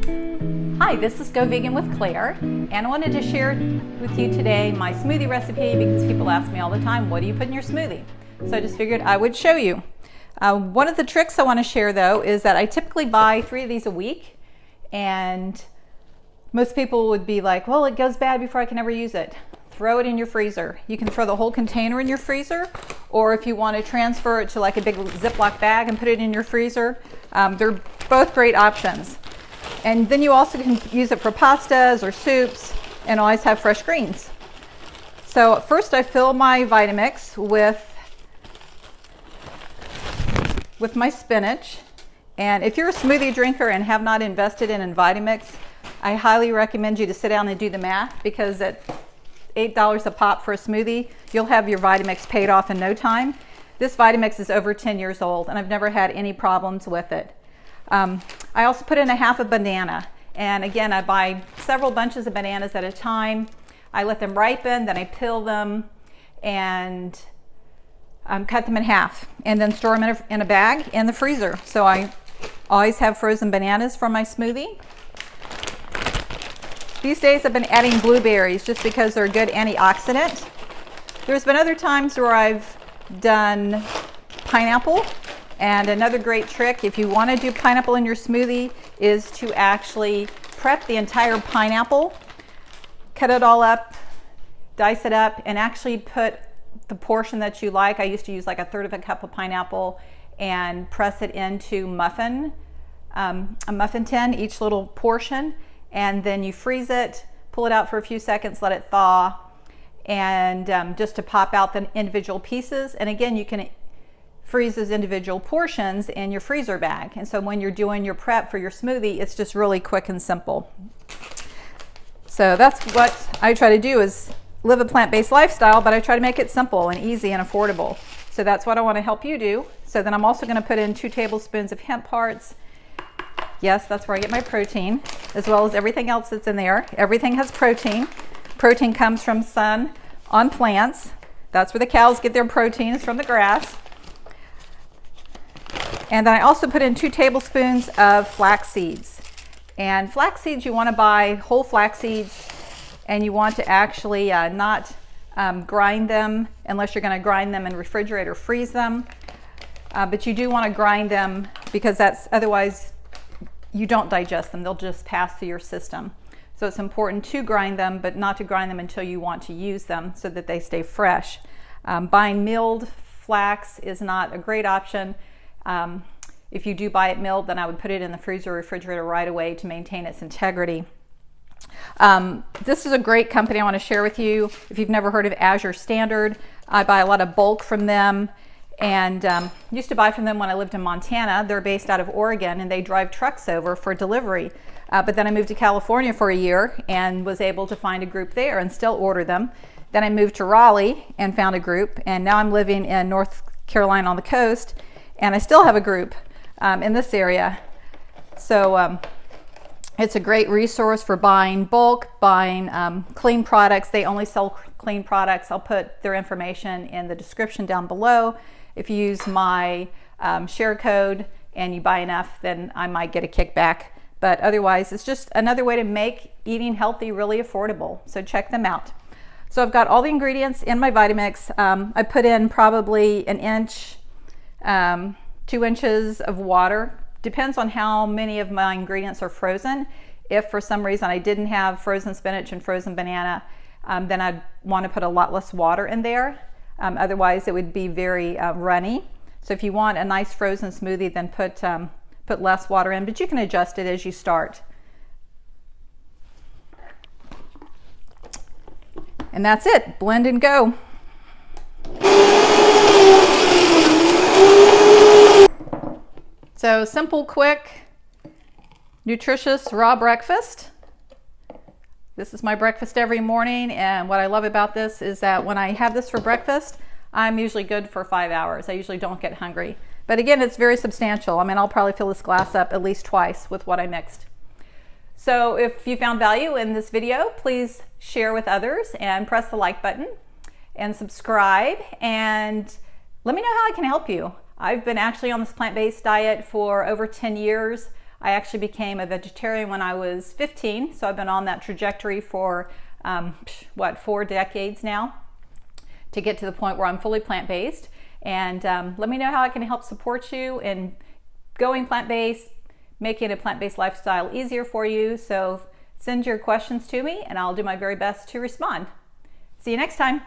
Hi, this is Go Vegan with Claire, and I wanted to share with you today my smoothie recipe because people ask me all the time, what do you put in your smoothie? So I just figured I would show you. One of the tricks I want to share though is that I typically buy 3 of these a week, and most people would be like, well, it goes bad before I can ever use it. Throw it in your freezer. You can throw the whole container in your freezer, or if you want to transfer it to like a big Ziploc bag and put it in your freezer, they're both great options. And then you also can use it for pastas or soups and always have fresh greens. So first I fill my Vitamix with my spinach. And if you're a smoothie drinker and have not invested in Vitamix, I highly recommend you to sit down and do the math, because at $8 a pop for a smoothie, you'll have your Vitamix paid off in no time. This Vitamix is over 10 years old and I've never had any problems with it. I also put in a half a banana, and again I buy several bunches of bananas at a time. I let them ripen, then I peel them and cut them in half, and then store them in a bag in the freezer. So I always have frozen bananas for my smoothie. These days I've been adding blueberries just because they're a good antioxidant. There's been other times where I've done pineapple. And another great trick, if you want to do pineapple in your smoothie, is to actually prep the entire pineapple, cut it all up, dice it up, and actually put the portion that you like. I used to use like 1/3 of a cup of pineapple and press it into a muffin tin, each little portion, and then you freeze it, pull it out for a few seconds, let it thaw, and just to pop out the individual pieces. And again, you can freeze those individual portions in your freezer bag. And so when you're doing your prep for your smoothie, it's just really quick and simple. So that's what I try to do, is live a plant-based lifestyle, but I try to make it simple and easy and affordable. So that's what I want to help you do. So then I'm also going to put in 2 tablespoons of hemp hearts. Yes, that's where I get my protein, as well as everything else that's in there. Everything has protein. Protein comes from sun on plants. That's where the cows get their protein, is from the grass. And then I also put in 2 tablespoons of flax seeds. And flax seeds, you want to buy whole flax seeds, and you want to actually not grind them unless you're going to grind them and refrigerate or freeze them. But you do want to grind them, because otherwise you don't digest them. They'll just pass through your system. So it's important to grind them, but not to grind them until you want to use them, so that they stay fresh. Buying milled flax is not a great option. If you do buy it milled, then I would put it in the freezer or refrigerator right away to maintain its integrity. This is a great company I want to share with you. If you've never heard of Azure Standard, I buy a lot of bulk from them, and used to buy from them when I lived in Montana. They're based out of Oregon, and they drive trucks over for delivery. But then I moved to California for a year and was able to find a group there and still order them. Then I moved to Raleigh and found a group, and now I'm living in North Carolina on the coast, and I still have a group in this area. So it's a great resource for buying bulk, buying clean products. They only sell clean products. I'll put their information in the description down below. If you use my share code and you buy enough, then I might get a kickback. But otherwise, it's just another way to make eating healthy really affordable. So check them out. So I've got all the ingredients in my Vitamix. I put in probably 1 inch, 2 inches of water. Depends on how many of my ingredients are frozen. If for some reason I didn't have frozen spinach and frozen banana, then I'd want to put a lot less water in there. Otherwise it would be very runny. So if you want a nice frozen smoothie, then put less water in, but you can adjust it as you start. And that's it. Blend and go. So simple, quick, nutritious raw breakfast. This is my breakfast every morning, and what I love about this is that when I have this for breakfast, I'm usually good for 5 hours. I usually don't get hungry. But again, it's very substantial. I mean, I'll probably fill this glass up at least twice with what I mixed. So if you found value in this video, please share with others and press the like button and subscribe, and let me know how I can help you. I've been actually on this plant-based diet for over 10 years. I actually became a vegetarian when I was 15, so I've been on that trajectory for 4 decades now to get to the point where I'm fully plant-based. And let me know how I can help support you in going plant-based, making a plant-based lifestyle easier for you. So send your questions to me and I'll do my very best to respond. See you next time.